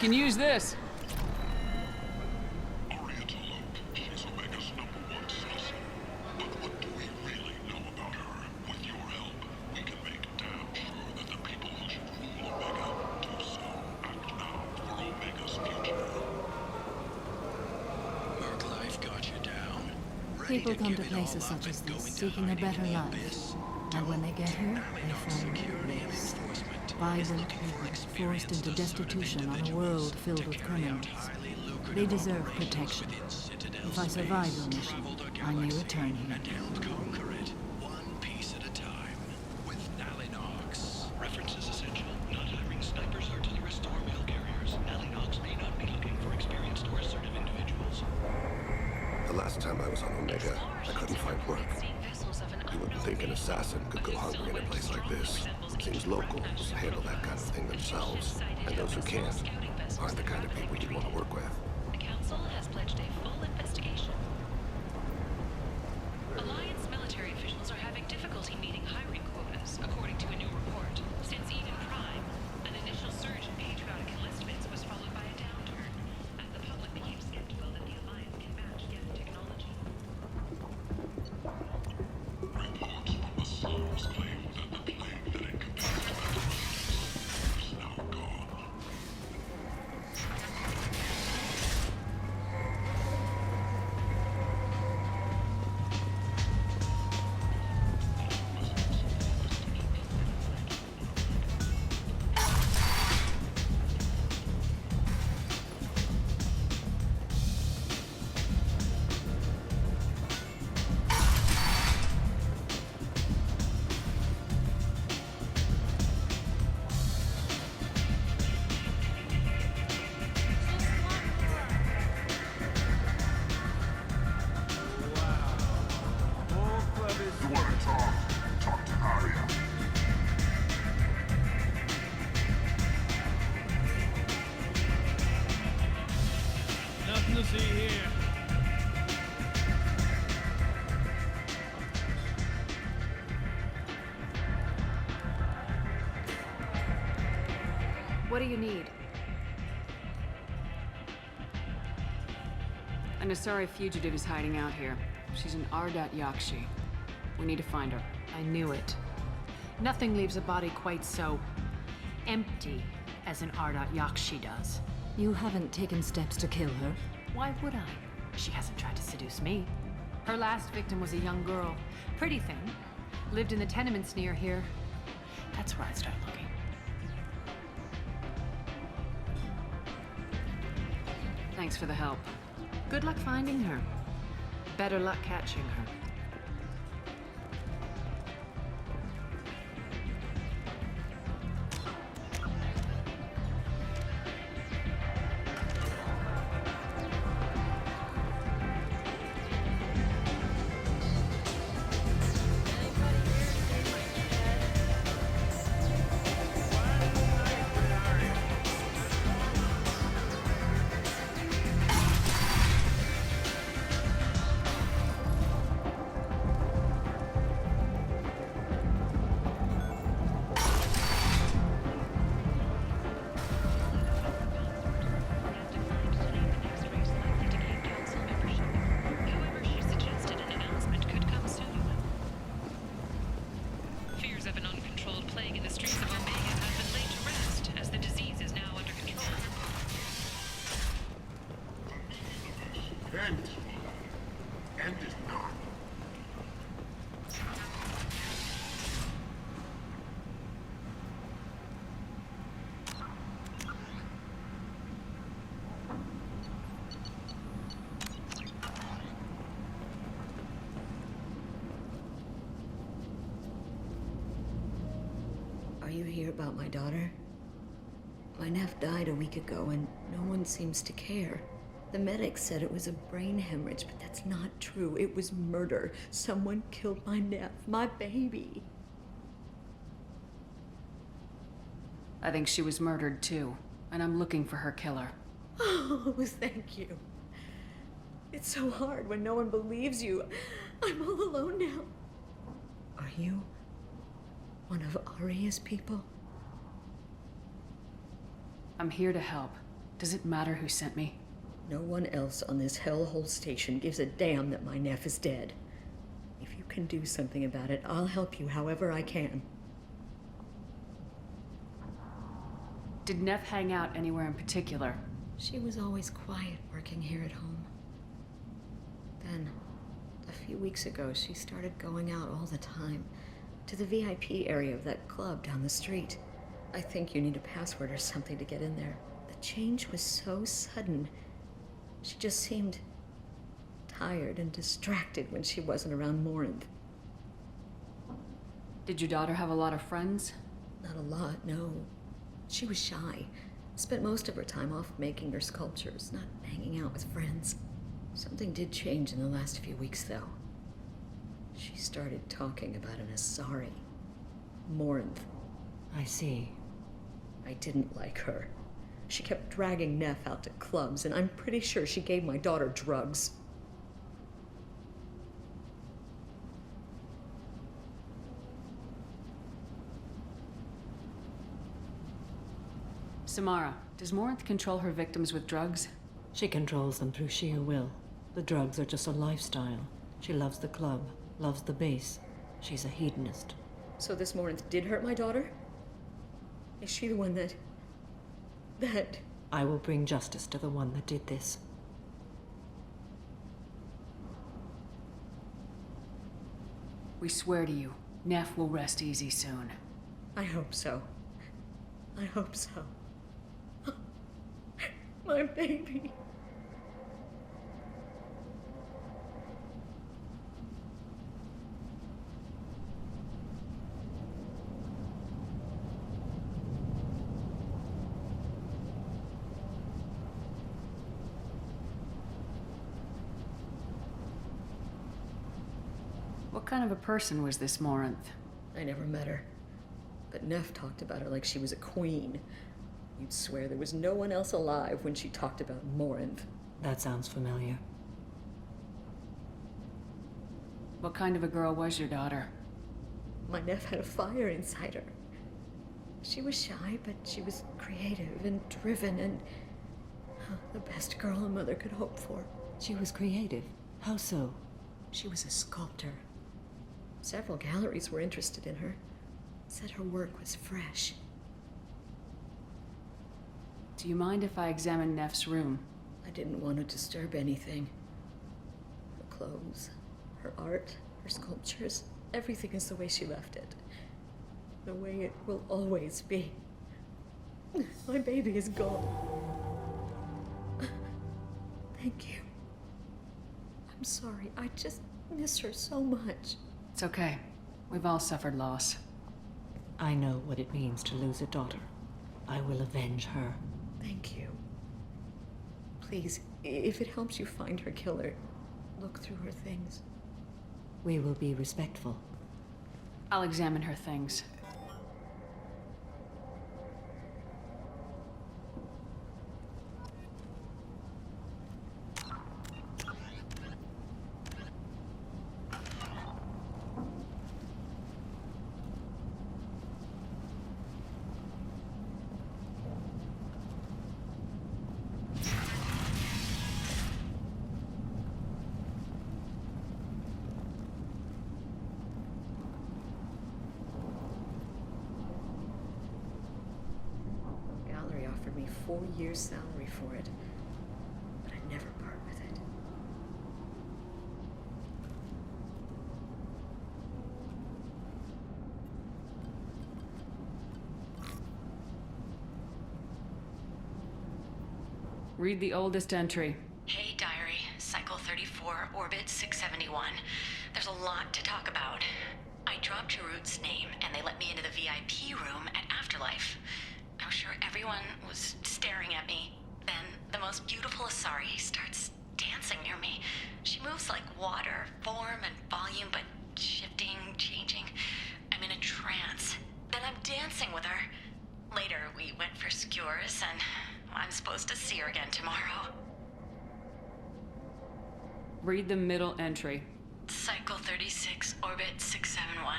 can use this. Oriental Oak. She's Omega's #1 citizen. But what do we really know about her? With your help, we can make damn sure that the people who should rule Omega do so. Act now for Omega's future. Merc life got you down. People come to places such as this seeking a better life. And when they get here, they find this. Vibrant people forced into destitution on a world filled with criminals. They deserve protection. If I survive your mission, I may return here. And help conquer it, one piece at a time. With Alinox. References essential. Not hiring snipers, artillerists, or mail carriers. Alinox may not be looking for experienced or assertive individuals. The last time I was on Omega, I couldn't find work. You wouldn't think an assassin could go hungry in a place like this. Seems locals handle that kind of thing themselves, and those who can't aren't the kind of people you'd want to work with. The Council has pledged a full investigation. Alliance military officials are having difficulty meeting hiring quotas, according to a new report. Since Eden Prime, an initial surge in patriotic enlistments was followed by a downturn, as the public became skeptical that the Alliance can match Geth technology. Reports from the slums claim that the plague that encompassed is now gone. You want to talk? Talk to Arya. Nothing to see here. What do you need? An Asari fugitive is hiding out here. She's an Ardat Yakshi. We need to find her. I knew it. Nothing leaves a body quite so empty as an Ardat Yakshi does. You haven't taken steps to kill her? Why would I? She hasn't tried to seduce me. Her last victim was a young girl. Pretty thing. Lived in the tenements near here. That's where I'd start looking. Thanks for the help. Good luck finding her. Better luck catching her. However, she suggested an announcement could come soon. Fears of an uncontrolled plague in the streets of Omega have been laid to rest, as the disease is now under control. End. End is not. Are you here about my daughter? My nephew died a week ago and no one seems to care. The medics said it was a brain hemorrhage, but that's not true. It was murder. Someone killed my nephew, my baby. I think she was murdered too, and I'm looking for her killer. Oh, thank you. It's so hard when no one believes you. I'm all alone now. Are you one of Arya's people? I'm here to help. Does it matter who sent me? No one else on this hellhole station gives a damn that my Neff is dead. If you can do something about it, I'll help you however I can. Did Neff hang out anywhere in particular? She was always quiet working here at home. Then, a few weeks ago, she started going out all the time to the VIP area of that club down the street. I think you need a password or something to get in there. The change was so sudden. She just seemed tired and distracted when she wasn't around Morinth. Did your daughter have a lot of friends? Not a lot, no. She was shy. Spent most of her time off making her sculptures, not hanging out with friends. Something did change in the last few weeks, though. She started talking about an Asari. Morinth. I see. I didn't like her. She kept dragging Neff out to clubs, and I'm pretty sure she gave my daughter drugs. Samara, does Morinth control her victims with drugs? She controls them through sheer will. The drugs are just a lifestyle. She loves the club, loves the base. She's a hedonist. So this Morinth did hurt my daughter? Is she the one that... I will bring justice to the one that did this. We swear to you, Neff will rest easy soon. I hope so. I hope so. My baby. What kind of a person was this Morinth? I never met her. But Neff talked about her like she was a queen. You'd swear there was no one else alive when she talked about Morinth. That sounds familiar. What kind of a girl was your daughter? My Neff had a fire inside her. She was shy, but she was creative and driven and the best girl a mother could hope for. She was creative. How so? She was a sculptor. Several galleries were interested in her. Said her work was fresh. Do you mind if I examine Neff's room? I didn't want to disturb anything. Her clothes, her art, her sculptures, everything is the way she left it. The way it will always be. My baby is gone. Thank you. I'm sorry. I just miss her so much. It's okay. We've all suffered loss. I know what it means to lose a daughter. I will avenge her. Thank you. Please, if it helps you find her killer, look through her things. We will be respectful. I'll examine her things. Offered me 4 years' salary for it, but I'd never part with it. Read the oldest entry. Hey, Diary. Cycle 34, Orbit 671. There's a lot to talk about. I dropped Jarut's name, and they let me into the VIP room at Afterlife. I'm sure everyone was staring at me. Then the most beautiful Asari starts dancing near me. She moves like water, form and volume, but shifting, changing. I'm in a trance. Then I'm dancing with her. Later, we went for skewers, and I'm supposed to see her again tomorrow. Read the middle entry. Cycle 36, Orbit 671.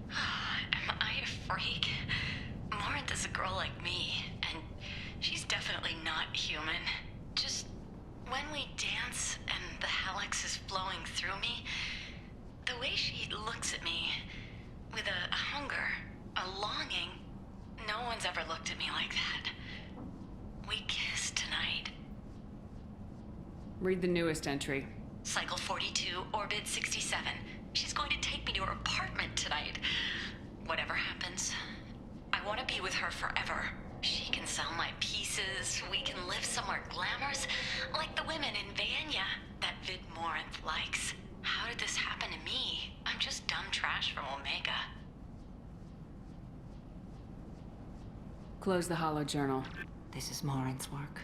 Am I a freak? Morinth is a girl like me, and She's definitely not human. Just when we dance and the Hallex is flowing through me, the way she looks at me with a hunger, a longing, no one's ever looked at me like that. We kissed tonight. Read the newest entry. Cycle 42, Orbit 67. She's going to take me to her apartment tonight. Whatever happens, I want to be with her forever. She can sell my pieces. We can live somewhere glamorous, like the women in Vanya that Vid Morinth likes. How did this happen to me? I'm just dumb trash from Omega. Close the Hollow Journal. This is Morinth's work.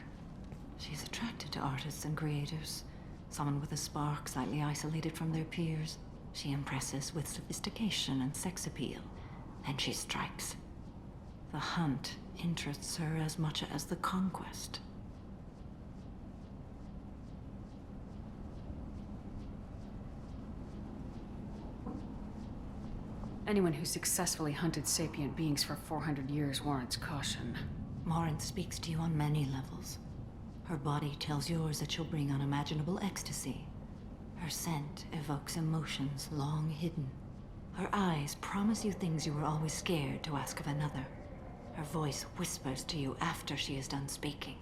She's attracted to artists and creators. Someone with a spark, slightly isolated from their peers. She impresses with sophistication and sex appeal. Then she strikes. The hunt interests her as much as the conquest. Anyone who successfully hunted sapient beings for 400 years warrants caution. Morinth speaks to you on many levels. Her body tells yours that she'll bring unimaginable ecstasy. Her scent evokes emotions long hidden. Her eyes promise you things you were always scared to ask of another. Her voice whispers to you after she is done speaking.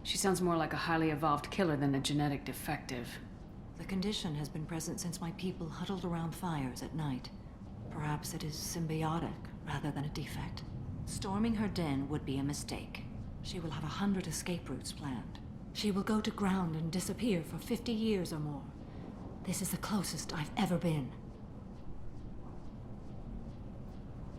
She sounds more like a highly evolved killer than a genetic defective. The condition has been present since my people huddled around fires at night. Perhaps it is symbiotic rather than a defect. Storming her den would be a mistake. She will have 100 escape routes planned. She will go to ground and disappear for 50 years or more. This is the closest I've ever been.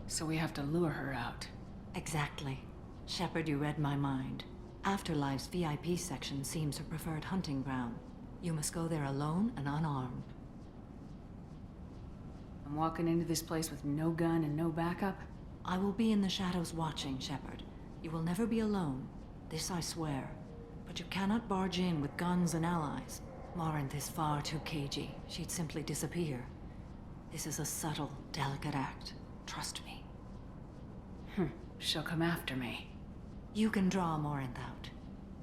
So we have to lure her out. Exactly. Shepard, you read my mind. Afterlife's VIP section seems her preferred hunting ground. You must go there alone and unarmed. I'm walking into this place with no gun and no backup? I will be in the shadows watching, Shepard. You will never be alone. This I swear. But you cannot barge in with guns and allies. Morinth is far too cagey. She'd simply disappear. This is a subtle, delicate act. Trust me. She'll come after me. You can draw Morinth out.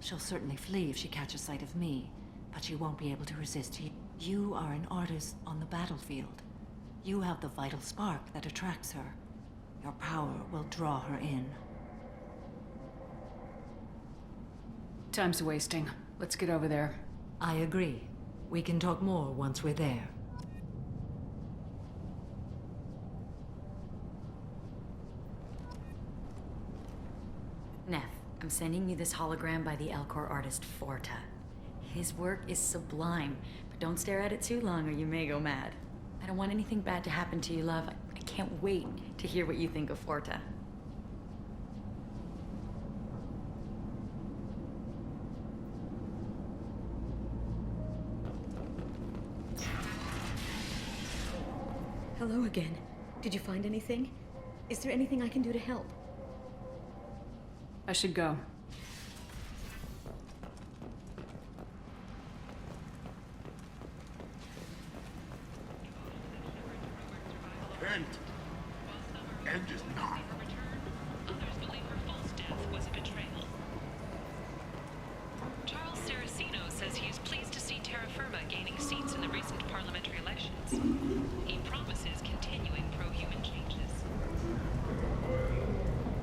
She'll certainly flee if she catches sight of me, but she won't be able to resist you. You are an artist on the battlefield. You have the vital spark that attracts her. Your power will draw her in. Time's wasting. Let's get over there. I agree. We can talk more once we're there. Neff, I'm sending you this hologram by the Alcor artist Forta. His work is sublime, but don't stare at it too long or you may go mad. I don't want anything bad to happen to you, love. I can't wait to hear what you think of Forta. Hello again. Did you find anything? Is there anything I can do to help? I should go. End is not. Others believe her false death was a betrayal. Charles Saraceno says he is pleased to see Terra Firma gaining seats in the recent parliamentary elections. He promises continuing pro-human changes.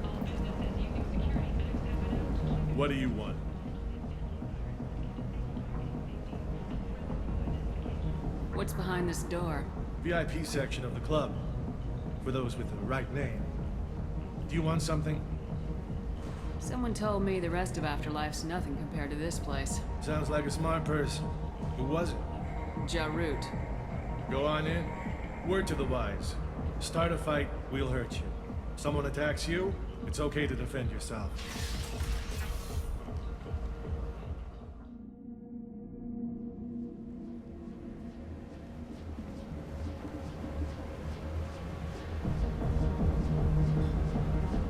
All business as usual security max have announced. What do you want? What's behind this door? VIP section of the club. For those with the right name. Do you want something? Someone told me the rest of Afterlife's nothing compared to this place. Sounds like a smart person. Who was it? Jarut. Go on in. Word to the wise. Start a fight, we'll hurt you. Someone attacks you, it's okay to defend yourself.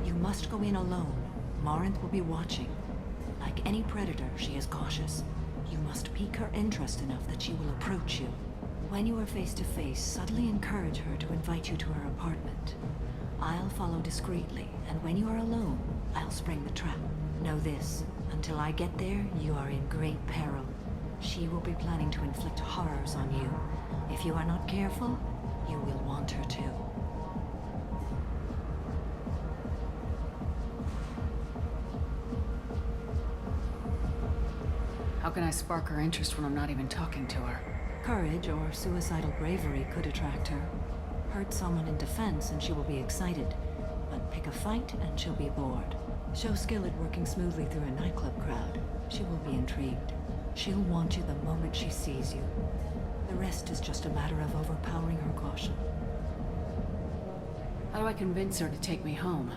You must go in alone. Morinth will be watching. Like any predator, she is cautious. You must pique her interest enough that she will approach you. When you are face to face, subtly encourage her to invite you to her apartment. I'll follow discreetly, and when you are alone, I'll spring the trap. Know this, until I get there, you are in great peril. She will be planning to inflict horrors on you. If you are not careful, you will want her to. How can I spark her interest when I'm not even talking to her? Courage or suicidal bravery could attract her. Hurt someone in defense and she will be excited. But pick a fight and she'll be bored. Show skill at working smoothly through a nightclub crowd. She will be intrigued. She'll want you the moment she sees you. The rest is just a matter of overpowering her caution. How do I convince her to take me home?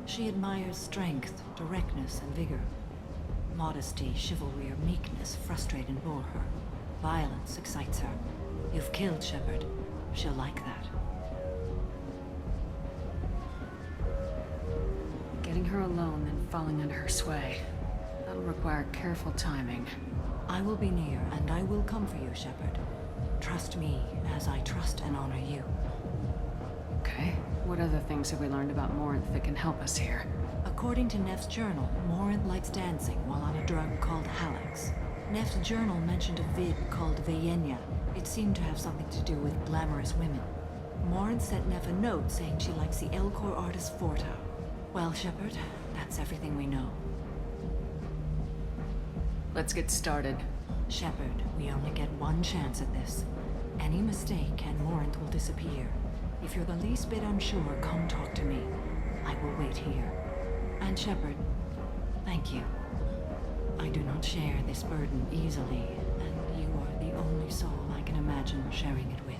She admires strength, directness, and vigor. Modesty, chivalry, or meekness frustrate and bore her. Violence excites her. You've killed Shepard. She'll like that. Getting her alone, then falling under her sway. That'll require careful timing. I will be near, and I will come for you, Shepard. Trust me, as I trust and honor you. Okay. What other things have we learned about Morinth that can help us here? According to Neff's journal, Morinth likes dancing while on a drug called Halax. Neff's journal mentioned a vid called Vayenya. It seemed to have something to do with glamorous women. Morinth sent Neff a note saying she likes the Elcor artist Forta. Well, Shepard, that's everything we know. Let's get started. Shepard, we only get one chance at this. Any mistake and Morinth will disappear. If you're the least bit unsure, come talk to me. I will wait here. And Shepard, thank you. I do not share this burden easily, and you are the only soul I can imagine sharing it with.